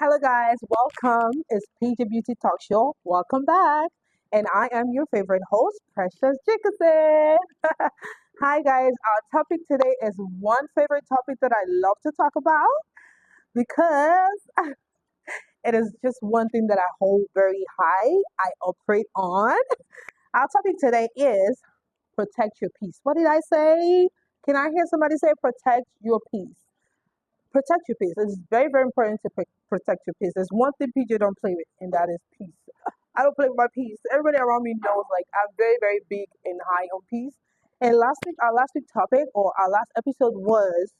Hello, guys. Welcome. It's PJ Beauty Talk Show. Welcome back. And I am your favorite host, Precious Jacobson. Hi, guys. Our topic today is one favorite topic that I love to talk about because it is just one thing that I hold very high. I operate on. Our topic today is protect your peace. What did I say? Can I hear somebody say protect your peace? Protect your peace. It's very, very important to protect your peace. There's one thing PJ don't play with, and that is peace. I don't play with my peace. Everybody around me knows, like, I'm very, very big and high on peace. And our last week topic or our last episode was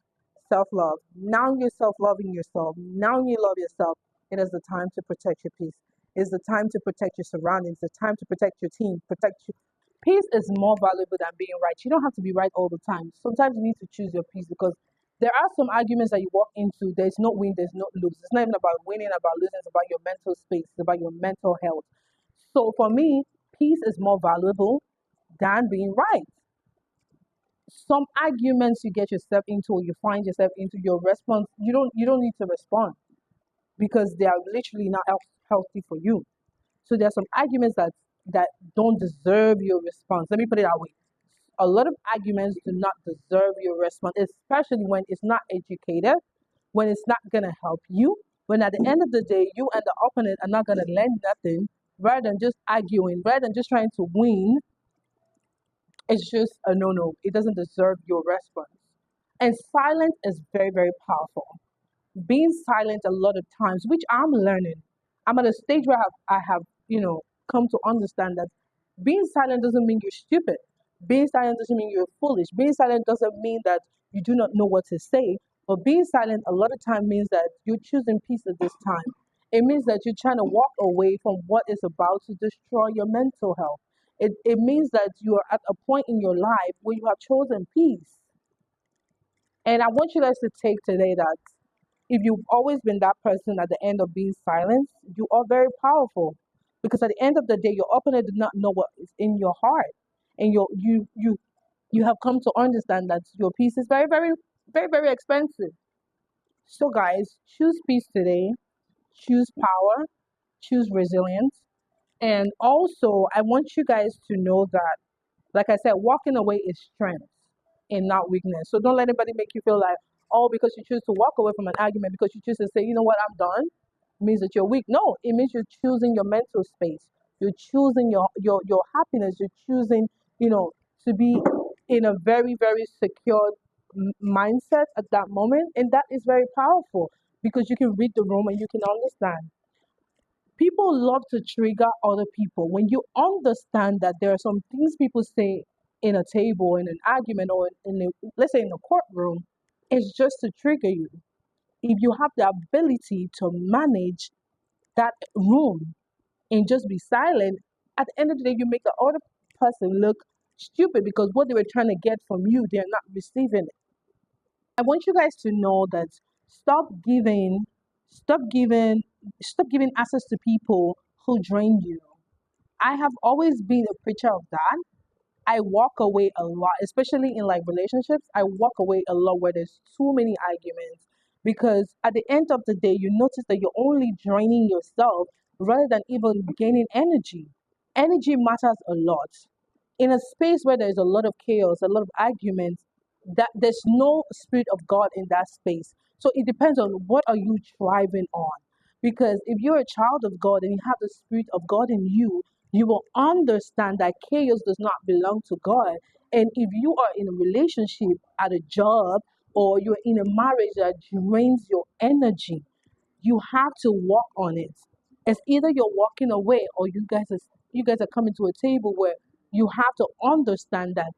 self love. Now you're self loving yourself. Now you love yourself. It is the time to protect your peace. It's the time to protect your surroundings. The time to protect your team. Protect you. Peace is more valuable than being right. You don't have to be right all the time. Sometimes you need to choose your peace because there are some arguments that you walk into. There's no win, there's no lose. It's not even about winning, about losing. It's about your mental space. It's about your mental health. So for me, peace is more valuable than being right. Some arguments you get yourself into or you find yourself into, your response, you don't need to respond because they are literally not healthy for you. So there are some arguments that don't deserve your response. Let me put it that way. A lot of arguments do not deserve your response, especially when it's not educated, when it's not gonna help you, when at the end of the day you and the opponent are not gonna learn nothing, rather than just arguing, rather than just trying to win. It's just a no. It doesn't deserve your response. And silence is very, very powerful. Being silent a lot of times, which I'm learning. I'm at a stage where I have come to understand that being silent doesn't mean you're stupid. Being silent doesn't mean you're foolish. Being silent doesn't mean that you do not know what to say. But being silent a lot of time means that you're choosing peace at this time. It means that you're trying to walk away from what is about to destroy your mental health. It means that you are at a point in your life where you have chosen peace. And I want you guys to take today that if you've always been that person at the end of being silenced, you are very powerful. Because at the end of the day, your opponent did not know what is in your heart. And you have come to understand that your peace is very, very, very, very expensive. So guys, choose peace today, choose power, choose resilience. And also I want you guys to know that, like I said, walking away is strength and not weakness. So don't let anybody make you feel like, oh, because you choose to walk away from an argument, because you choose to say, you know what, I'm done, means that you're weak. No, it means you're choosing your mental space. You're choosing your happiness. You're choosing, to be in a very, very secure mindset at that moment. And that is very powerful because you can read the room and you can understand. People love to trigger other people. When you understand that there are some things people say in a table, in an argument, or let's say in a courtroom, it's just to trigger you. If you have the ability to manage that room and just be silent, at the end of the day, you make the other person look stupid because what they were trying to get from you, they're not receiving it. I want you guys to know that stop giving, stop giving, stop giving access to people who drain you. I have always been a preacher of that. I walk away a lot, especially in like relationships. I walk away a lot where there's too many arguments because at the end of the day, you notice that you're only draining yourself rather than even gaining energy. Energy matters a lot. In a space where there's a lot of chaos, a lot of arguments, that there's no spirit of God in that space. So it depends on what are you thriving on. Because if you're a child of God and you have the spirit of God in you, you will understand that chaos does not belong to God. And if you are in a relationship, at a job, or you're in a marriage that drains your energy, you have to work on it. It's either you're walking away or you guys are coming to a table where you have to understand that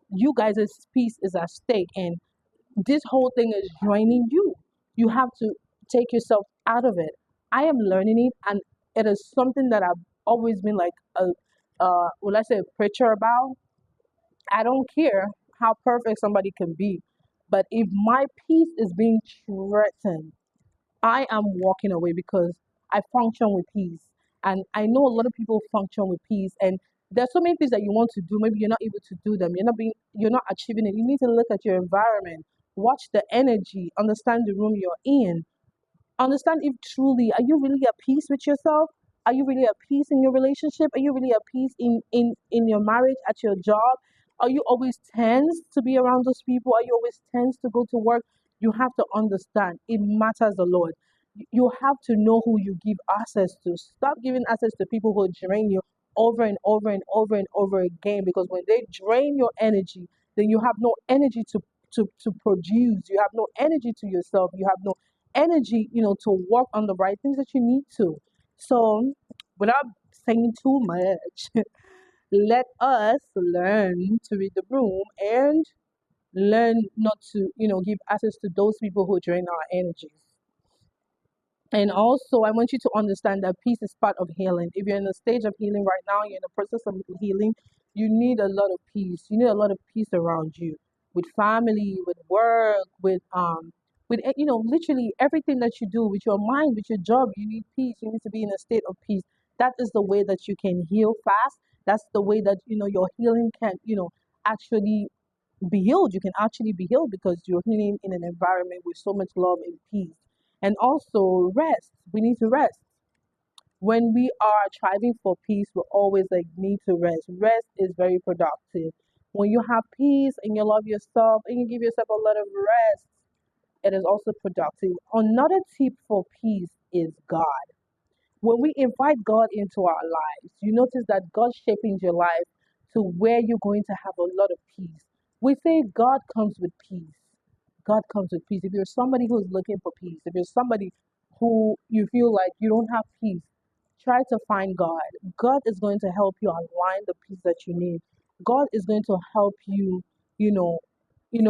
you guys' peace is at stake and this whole thing is draining you. You have to take yourself out of it. I am learning it, and it is something that I've always been like will I say a preacher about. I don't care how perfect somebody can be, but if my peace is being threatened, I am walking away because I function with peace. And I know a lot of people function with peace. And there's so many things that you want to do. Maybe you're not able to do them. You're not achieving it. You need to look at your environment, watch the energy, understand the room you're in, Understand if truly are you really at peace with yourself? Are you really at peace in your relationship? Are you really at peace in your marriage, at your job? Are you always tense to be around those people? Are you always tense to go to work? You have to understand it matters a lot. You have to know who you give access to. Stop giving access to people who drain you over and over and over and over again, because when they drain your energy, then you have no energy to produce. You have no energy to yourself. You have no energy, to work on the right things that you need to. So, without saying too much, let us learn to read the room and learn not to, give access to those people who drain our energies. And also, I want you to understand that peace is part of healing. If you're in a stage of healing right now, you're in the process of healing, you need a lot of peace. You need a lot of peace around you, with family, with work, with literally everything that you do, with your mind, with your job. You need peace. You need to be in a state of peace. That is the way that you can heal fast. That's the way that your healing can actually be healed. You can actually be healed because you're healing in an environment with so much love and peace. And also rest. We need to rest. When we are striving for peace, we always like need to rest. Rest is very productive. When you have peace and you love yourself and you give yourself a lot of rest, it is also productive. Another tip for peace is God. When we invite God into our lives, you notice that God shaping your life to where you're going to have a lot of peace. We say God comes with peace. God comes with peace. If you're somebody who's looking for peace, if you're somebody who you feel like you don't have peace, try to find God. God is going to help you align the peace that you need. God is going to help you, you know,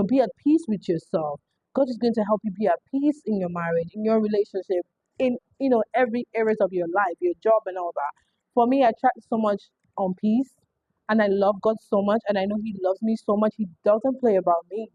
be at peace with yourself. God is going to help you be at peace in your marriage, in your relationship, in every areas of your life, your job and all that. For me, I try so much on peace, and I love God so much, and I know He loves me so much. He doesn't play about me,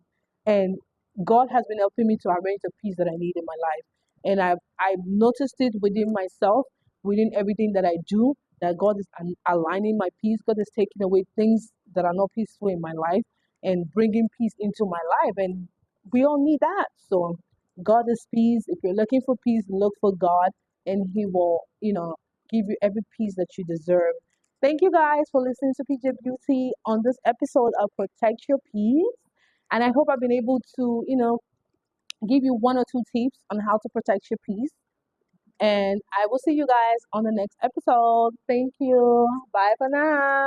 and God has been helping me to arrange the peace that I need in my life. And I've noticed it within myself, within everything that I do, that God is aligning my peace. God is taking away things that are not peaceful in my life and bringing peace into my life. And we all need that. So God is peace. If you're looking for peace, look for God, and He will, give you every peace that you deserve. Thank you guys for listening to PJ Beauty on this episode of Protect Your Peace. And I hope I've been able to, give you one or two tips on how to protect your peace. And I will see you guys on the next episode. Thank you. Bye for now.